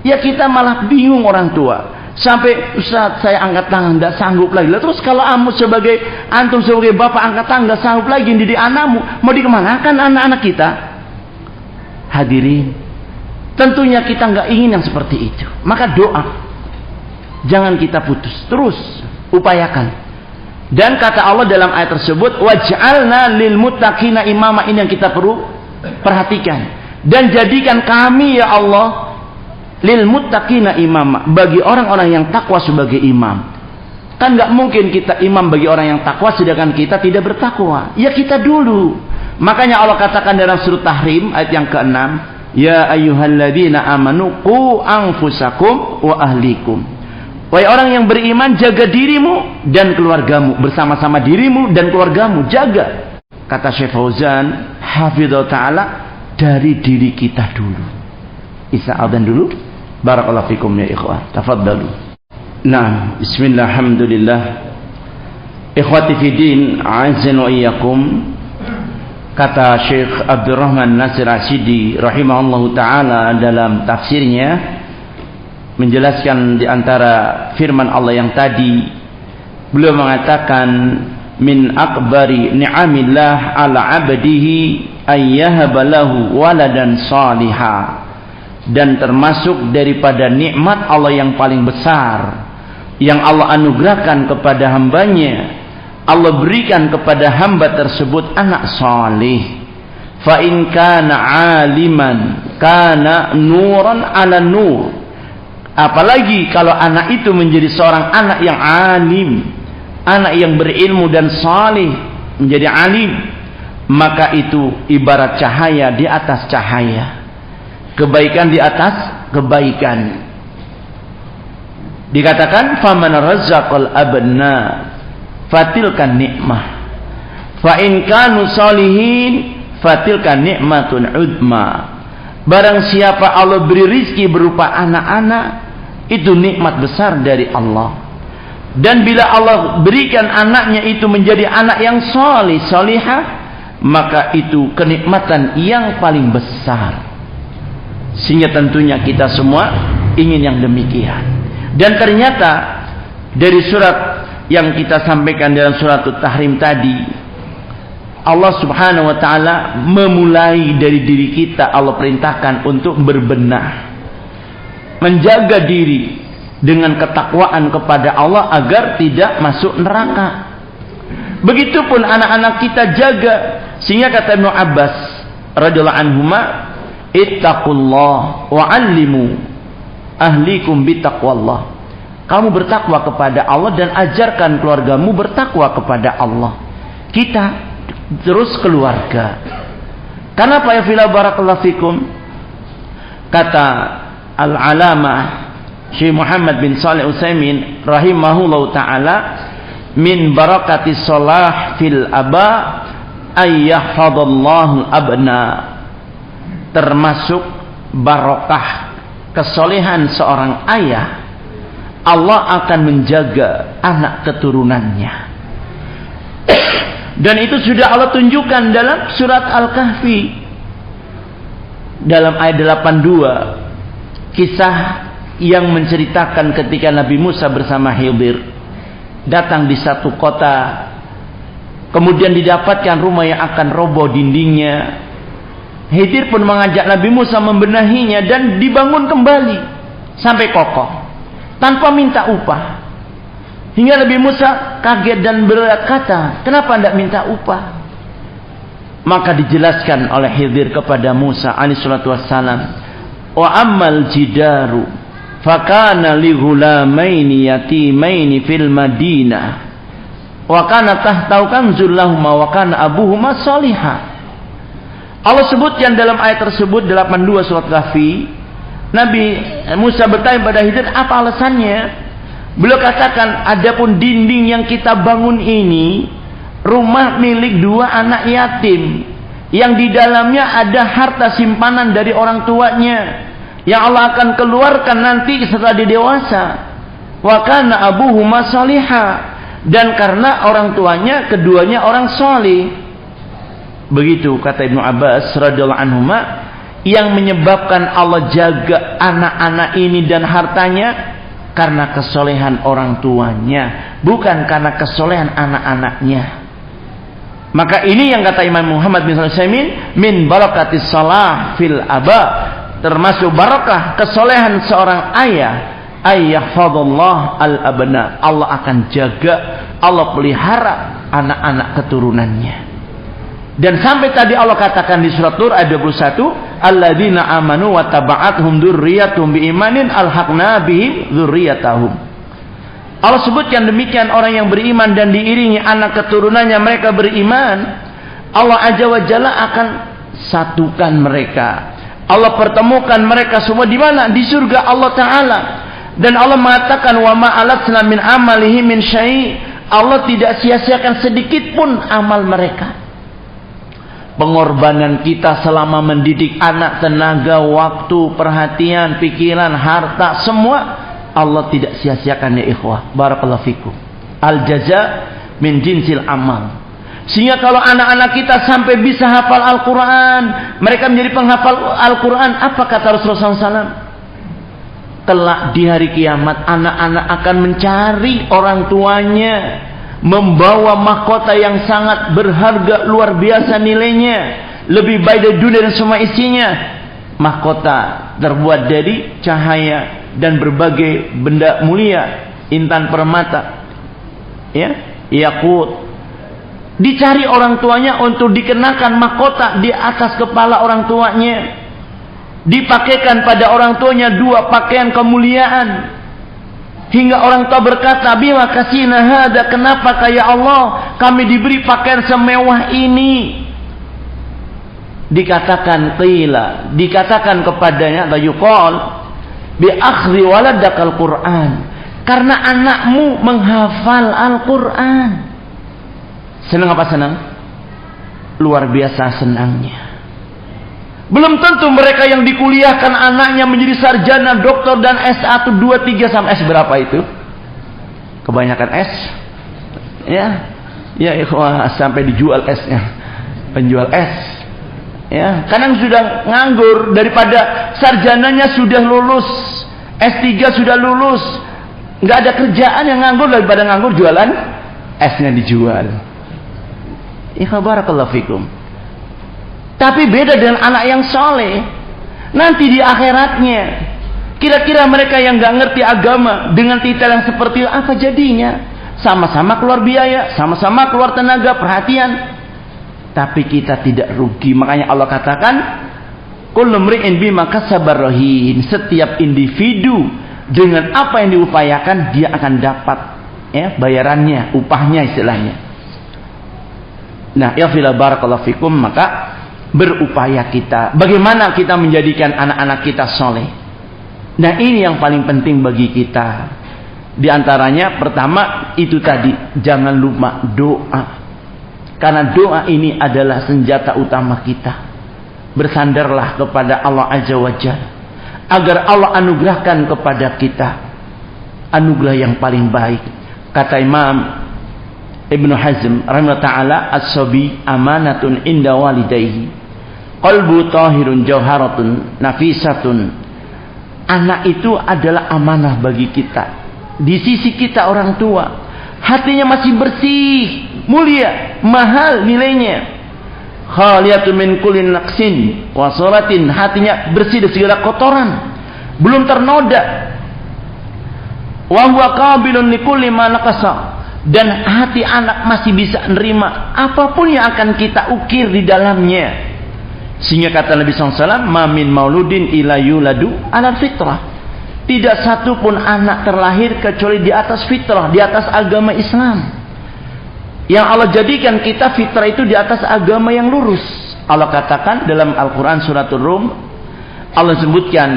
Ya kita malah bingung orang tua. Sampai Ustaz saya angkat tangan tidak sanggup lagi. Terus kalau antum sebagai bapak angkat tangan tidak sanggup lagi didik anakmu, mau dikemanakan anak-anak kita? Hadirin, tentunya kita nggak ingin yang seperti itu. Maka doa jangan kita putus, terus upayakan. Dan kata Allah dalam ayat tersebut, waj'alna lil muttaqina imama, ini yang kita perlu perhatikan. Dan jadikan kami ya Allah lil muttaqina imama, bagi orang-orang yang takwa sebagai imam. Kan nggak mungkin kita imam bagi orang yang takwa sedangkan kita tidak bertakwa. Ya kita dulu. Makanya Allah katakan dalam surah Tahrim ayat yang ke-6, ya ayyuhalladzina amanu qu anfusakum wa ahlikum. Wahai orang yang beriman, jaga dirimu dan keluargamu, bersama-sama dirimu dan keluargamu, jaga. Kata Syekh Fauzan hafizahullah ta'ala, dari diri kita dulu. Isa adzan dulu. Barakallahu fikum ya ikhwah. Tafaddalu. Nah, bismillah, alhamdulillah. Ikhwati fiddin, a'azzan wa iyyakum. Kata Syekh Abdurrahman Nasir Asyidi rahimahullahu taala dalam tafsirnya menjelaskan di antara firman Allah yang tadi, beliau mengatakan min akbari ni'amillah ala 'abdihi ayyahaba lahu waladan salihah, dan termasuk daripada nikmat Allah yang paling besar yang Allah anugerahkan kepada hambanya, Allah berikan kepada hamba tersebut anak salih. Fa in kana aliman kana nuran ala nur. Apalagi kalau anak itu menjadi seorang anak yang alim, anak yang berilmu dan salih, menjadi alim, maka itu ibarat cahaya di atas cahaya, kebaikan di atas kebaikan. Dikatakan faman razzaqal abna fatilkan nikmah, fa in kanu salihin fatilkan nikmatun udma. Barang siapa Allah beri rizki berupa anak-anak, itu nikmat besar dari Allah. Dan bila Allah berikan anaknya itu menjadi anak yang salih, salihah, maka itu kenikmatan yang paling besar. Sehingga tentunya kita semua ingin yang demikian. Dan ternyata dari surat yang kita sampaikan dalam surat At-Tahrim tadi, Allah subhanahu wa ta'ala memulai dari diri kita. Allah perintahkan untuk berbenah, menjaga diri dengan ketakwaan kepada Allah agar tidak masuk neraka. Begitupun anak-anak kita jaga. Sehingga kata Ibnu Abbas radhiyallahu anhuma, ittaqullah wa 'allimu ahlikum bitaqwallah. Kamu bertakwa kepada Allah dan ajarkan keluargamu bertakwa kepada Allah. Kita terus keluarga. Karena apa ya fila barakallahu fikum? Kata Al-Alamah Syekh Muhammad bin Shalih Utsaimin rahimahullahu taala, min barakati shalah fil aba ayyahfadallahu abna. Termasuk barokah kesolehan seorang ayah, Allah akan menjaga anak keturunannya. Dan itu sudah Allah tunjukkan dalam surat Al-Kahfi dalam ayat 82, kisah yang menceritakan ketika Nabi Musa bersama Khidir datang di satu kota, kemudian didapatkan rumah yang akan roboh dindingnya. Khidir pun mengajak Nabi Musa membenahinya dan dibangun kembali sampai kokoh tanpa minta upah. Hingga Nabi Musa kaget dan berkata, kenapa tidak minta upah? Maka dijelaskan oleh Khidir kepada Musa alaihissalatu wassalam, wa ammal jidaru fakana li ghulamaini yatimaini fil madinah wa kana tahtahu kanzul lahuma wa kana abuhuma salihah. Allah sebutkan dalam ayat tersebut 82 surat Kahfi, Nabi Musa bertanya pada Khidir, apa alasannya? Beliau katakan, adapun dinding yang kita bangun ini rumah milik dua anak yatim yang di dalamnya ada harta simpanan dari orang tuanya yang Allah akan keluarkan nanti setelah dia dewasa. Wa kana abuhuma salihah, dan karena orang tuanya keduanya orang salih. Begitu kata Ibnu Abbas radhiyallahu anhuma, yang menyebabkan Allah jaga anak-anak ini dan hartanya karena kesolehan orang tuanya, bukan karena kesolehan anak-anaknya. Maka ini yang kata Imam Muhammad bin Shalih Utsaimin, min barakatis salah fil aba, termasuk barakah kesolehan seorang ayah, ayyahfadullah al abna, Allah akan jaga, Allah pelihara anak-anak keturunannya. Dan sampai tadi Allah katakan di surat Tur ayat 21, alladzina amanu wa taba'athum dzurriyyatuhum biimanin alhaqna bihim dzurriyyatahum. Allah sebutkan demikian, orang yang beriman dan diiringi anak keturunannya mereka beriman, Allah Azza wa Jalla akan satukan mereka. Allah pertemukan mereka semua di mana? Di surga Allah Ta'ala. Dan Allah mengatakan, wa ma alatna min amalihi min syai'. Allah tidak sia-siakan sedikit pun amal mereka. Pengorbanan kita selama mendidik anak, tenaga, waktu, perhatian, pikiran, harta, semua Allah tidak sia-siakan ya ikhwah. Barakallahu fikum. Al jaza min jinsil amal. Sehingga kalau anak-anak kita sampai bisa hafal Al-Quran, mereka menjadi penghafal Al-Quran, apa kata Rasulullah SAW? Kelak di hari kiamat anak-anak akan mencari orang tuanya, membawa mahkota yang sangat berharga, luar biasa nilainya, lebih baik dari dunia dan semua isinya. Mahkota terbuat dari cahaya dan berbagai benda mulia, intan permata, ya, yakut. Dicari orang tuanya untuk dikenakan mahkota di atas kepala orang tuanya. Dipakaikan pada orang tuanya 2 pakaian kemuliaan. Hingga orang tua berkata, "Bima kasina hada, kenapa ya Allah kami diberi pakaian semewah ini?" Dikatakan qila, dikatakan kepadanya, la yuqal bi akhri waladakal Quran, karena anakmu menghafal Al-Quran. Senang apa senang? Luar biasa senangnya. Belum tentu mereka yang dikuliahkan anaknya menjadi sarjana, doktor dan S1, 2, 3 sampai S berapa itu? Kebanyakan S. Ya. Ya ikhwah, sampai dijual S-nya. Penjual S. Ya, kadang sudah nganggur daripada sarjananya sudah lulus, S3 sudah lulus. Enggak ada kerjaan, yang nganggur daripada nganggur jualan S-nya dijual. Ikhwah barakallahu fikum. Tapi beda dengan anak yang soleh. Nanti di akhiratnya, kira-kira mereka yang gak ngerti agama dengan titel yang seperti itu, apa jadinya? Sama-sama keluar biaya, sama-sama keluar tenaga, perhatian, tapi kita tidak rugi. Makanya Allah katakan, kullu mri'in bima kasaba rahin. Setiap individu dengan apa yang diupayakan dia akan dapat, ya, bayarannya, upahnya istilahnya. Nah, ya fila barakallahu fikum, maka berupaya kita. Bagaimana kita menjadikan anak-anak kita soleh? Nah, ini yang paling penting bagi kita. Di antaranya pertama itu tadi, jangan lupa doa. Karena doa ini adalah senjata utama kita. Bersandarlah kepada Allah Azza wa Jalla agar Allah anugerahkan kepada kita anugerah yang paling baik. Kata Imam Ibnu Hazm rahimahullah ta'ala, as-sabi amanatun inda walidayhi, qalbu tahirun jawharatun nafisatun. Anak itu adalah amanah bagi kita. Di sisi kita orang tua, hatinya masih bersih, mulia, mahal nilainya. Khaliyatun min kulli naqsin wa salatin, hatinya bersih dari segala kotoran, belum ternoda. Wa huwa qabilun li kulli ma naqasa, dan hati anak masih bisa menerima apapun yang akan kita ukir di dalamnya. Sehingga kata Nabi SAW, mamin mauludin ila yuladu ala fitrah. Tidak satu pun anak terlahir kecuali di atas fitrah, di atas agama Islam. Yang Allah jadikan kita fitrah itu di atas agama yang lurus. Allah katakan dalam Al-Quran suratul Rum, Allah sebutkan,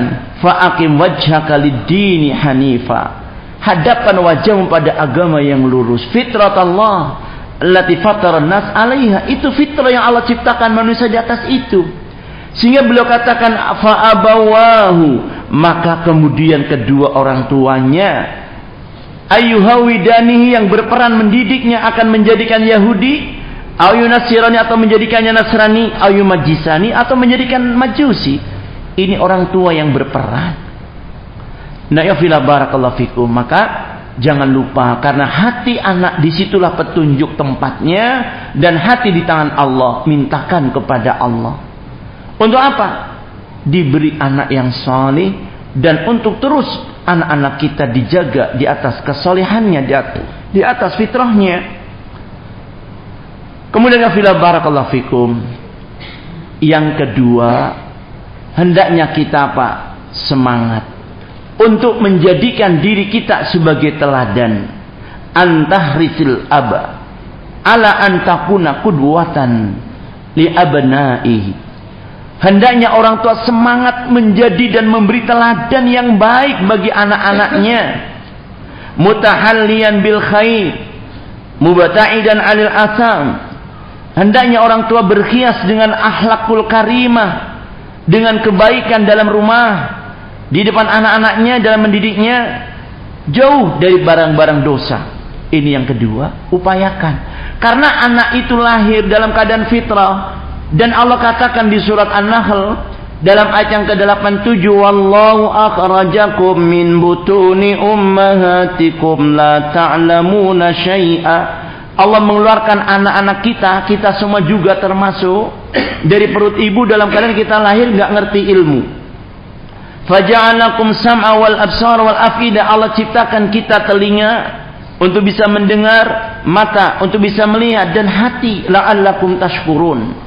fa'akim wajhaka lid-dini hanifa. Hadapkan wajahmu pada agama yang lurus. Fitrat Allah allati fataran nas 'alaiha, itu fitrah yang Allah ciptakan manusia di atas itu. Sehingga beliau katakan fa abawahu, maka kemudian kedua orang tuanya ayyuhawidanihi, yang berperan mendidiknya akan menjadikan Yahudi, ayyunasirani, atau menjadikannya Nasrani, ayyumajisani, atau menjadikan Majusi. Ini orang tua yang berperan. Nah, ya fila barakallahu fikum, maka jangan lupa, karena hati anak disitulah petunjuk tempatnya, dan hati di tangan Allah, mintakan kepada Allah. Untuk apa? Diberi anak yang saleh, dan untuk terus anak-anak kita dijaga di atas kesolehannya, di atas fitrahnya. Kemudian ya fila barakallahu fikum, yang kedua, hendaknya kita apa? Semangat untuk menjadikan diri kita sebagai teladan. Antahrisil aba ala antakuna qudwatan li abnaihi. Hendaknya orang tua semangat menjadi dan memberi teladan yang baik bagi anak-anaknya. Mutahalliyan bil khair, mubta'idan 'anil asam. Hendaknya orang tua berhias dengan akhlakul karimah, dengan kebaikan dalam rumah, di depan anak-anaknya dalam mendidiknya, jauh dari barang-barang dosa. Ini yang kedua, upayakan. Karena anak itu lahir dalam keadaan fitrah, dan Allah katakan di surat An-Nahl dalam ayat yang ke-87, wallahu akhrajakum min butuni ummahatikum la ta'lamuna syai'a. Allah mengeluarkan anak-anak kita semua juga termasuk dari perut ibu dalam keadaan kita lahir nggak ngerti ilmu. Faja'alakum sam'a wal absar wal afida. Allah ciptakan kita telinga untuk bisa mendengar, mata untuk bisa melihat, dan hati la'allakum tashkurun,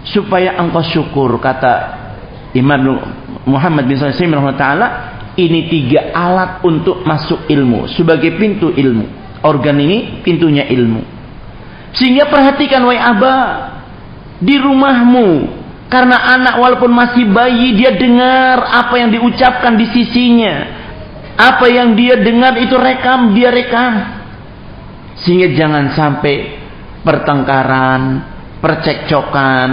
supaya engkau syukur. Kata Imam Muhammad bin Shalih rahimahullah, ini 3 alat untuk masuk ilmu, sebagai pintu ilmu. Organ ini pintunya ilmu. Sehingga perhatikan wahai abah, di rumahmu, karena anak walaupun masih bayi, dia dengar apa yang diucapkan di sisinya. Apa yang dia dengar itu dia rekam. Sehingga jangan sampai pertengkaran, percekcokan,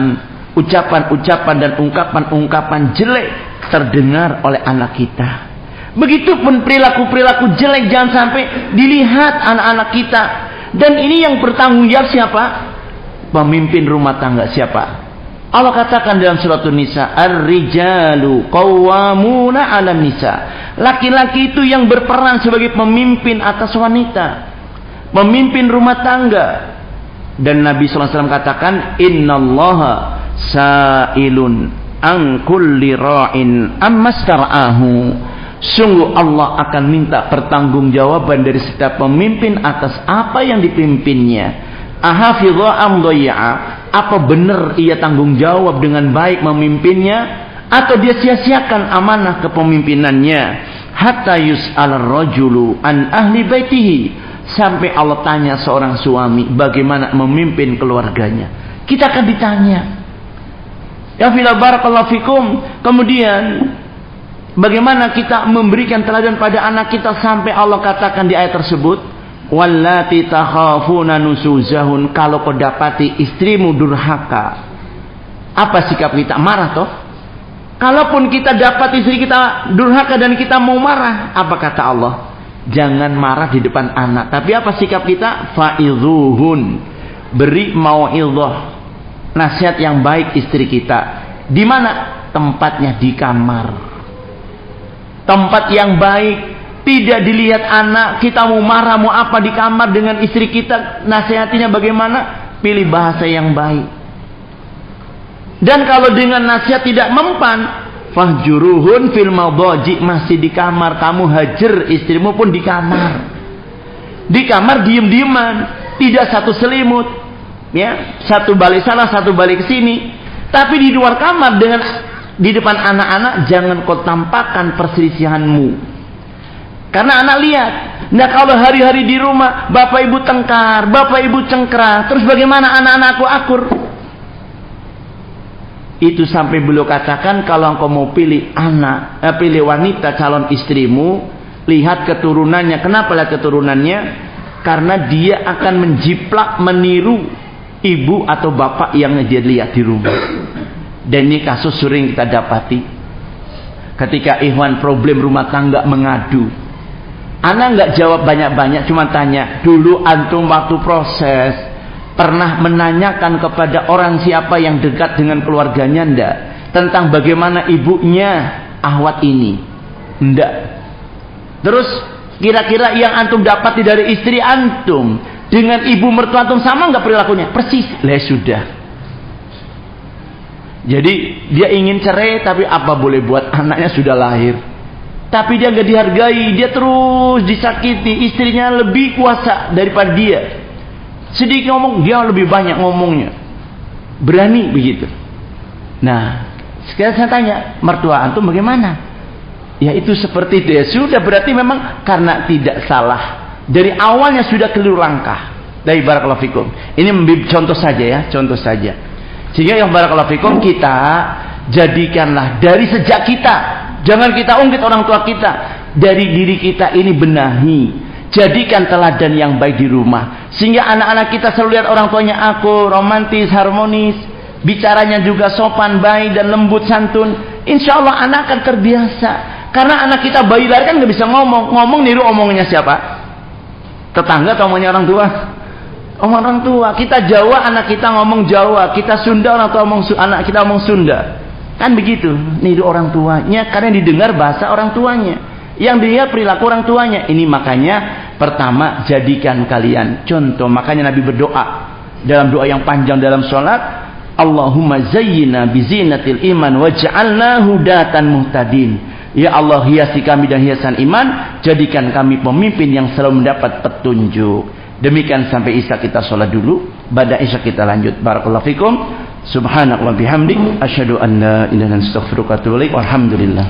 ucapan-ucapan dan ungkapan-ungkapan jelek terdengar oleh anak kita. Begitupun perilaku-perilaku jelek jangan sampai dilihat anak-anak kita. Dan ini yang bertanggung jawab siapa? Pemimpin rumah tangga siapa? Allah katakan dalam surat An-Nisa, ar-rijalu qawwamuna 'alan nisa. Laki-laki itu yang berperan sebagai pemimpin atas wanita, pemimpin rumah tangga. Dan Nabi SAW katakan, innallaha sa'ilun an kulli ra'in ammastar'ahu. Sungguh Allah akan minta pertanggungjawaban dari setiap pemimpin atas apa yang dipimpinnya. Ahafidha am dhayya'a. Apa benar ia tanggung jawab dengan baik memimpinnya, atau dia sia-siakan amanah kepemimpinannya? Hatta yus'al ar-rajulu an ahli baitihi. Sampai Allah tanya seorang suami bagaimana memimpin keluarganya. Kita akan ditanya. Ya fila barakallahu fikum. Kemudian bagaimana kita memberikan teladan pada anak kita, sampai Allah katakan di ayat tersebut, wallati takhafuna nusuzahun. Kalau kau dapati istrimu durhaka, apa sikap kita? Marah toh? Kalaupun kita dapat istri kita durhaka dan kita mau marah, apa kata Allah? Jangan marah di depan anak. Tapi apa sikap kita? Fa'idhuhun. Beri mau'idhah, nasihat yang baik istri kita. Di mana? Tempatnya di kamar. Tempat yang baik. Tidak dilihat anak kita mau marah mau apa di kamar dengan istri kita. Nasihatinya bagaimana? Pilih bahasa yang baik. Dan kalau dengan nasihat tidak mempan, fahjuruhun fil madaji. Masih di kamar, kamu hajar istrimu pun di kamar. Di kamar diem-dieman, tidak satu selimut, ya, satu balik sana satu balik ke sini. Tapi di luar kamar dengan di depan anak-anak jangan kau tampakkan perselisihanmu. Karena anak lihat. Nah, kalau hari-hari di rumah bapak ibu tengkar, bapak ibu cengkram, terus bagaimana anak-anakku akur? Itu sampai beliau katakan, kalau engkau mau pilih pilih wanita calon istrimu, lihat keturunannya. Kenapa lihat keturunannya? Karena dia akan menjiplak, meniru ibu atau bapak yang dia lihat di rumah. Dan ini kasus sering kita dapati. Ketika ikhwan problem rumah tangga mengadu, anak nggak jawab banyak-banyak, cuma tanya, dulu antum waktu proses pernah menanyakan kepada orang siapa yang dekat dengan keluarganya ndak tentang bagaimana ibunya ahwat ini? Ndak. Terus kira-kira yang antum dapati dari istri antum dengan ibu mertua antum sama nggak perilakunya? Persis. Lah sudah. Jadi dia ingin cerai, tapi apa boleh buat, anaknya sudah lahir. Tapi dia nggak dihargai, dia terus disakiti, istrinya lebih kuasa daripada dia. Sedikit ngomong, dia lebih banyak ngomongnya. Berani begitu. Nah, sekarang saya tanya, mertua antum bagaimana? Ya itu seperti itu ya. Sudah, berarti memang karena tidak salah. Dari awalnya sudah keliru langkah. Dari barakallahu fikum. Ini contoh saja ya, contoh saja. Sehingga yang barakallahu fikum, kita jadikanlah dari sejak kita. Jangan kita ungkit orang tua kita. Dari diri kita ini benahi. Jadikan teladan yang baik di rumah, sehingga anak-anak kita selalu lihat orang tuanya akur, romantis, harmonis, bicaranya juga sopan, baik dan lembut santun. Insya Allah anak akan terbiasa. Karena anak kita bayi lahir kan nggak bisa ngomong niru omongnya siapa? Tetangga atau omongnya orang tua? Omong orang tua. Kita Jawa, anak kita ngomong Jawa. Kita Sunda, anak kita ngomong Sunda. Kan begitu, niru orang tuanya karena didengar bahasa orang tuanya. Yang dilihat perilaku orang tuanya. Ini makanya pertama jadikan kalian contoh. Makanya Nabi berdoa dalam doa yang panjang dalam sholat, Allahumma zayyina bizinatil iman waj'alna hudatan muhtadin. Ya Allah, hiasi kami dan hiasan iman, jadikan kami pemimpin yang selalu mendapat petunjuk. Demikian sampai isya kita sholat dulu. Pada isya kita lanjut. Barakallahu fikum. Subhanallah bihamdik. Asyhadu an la ilaha illa anta astaghfiruka wa atubu ilaik. Walhamdulillah.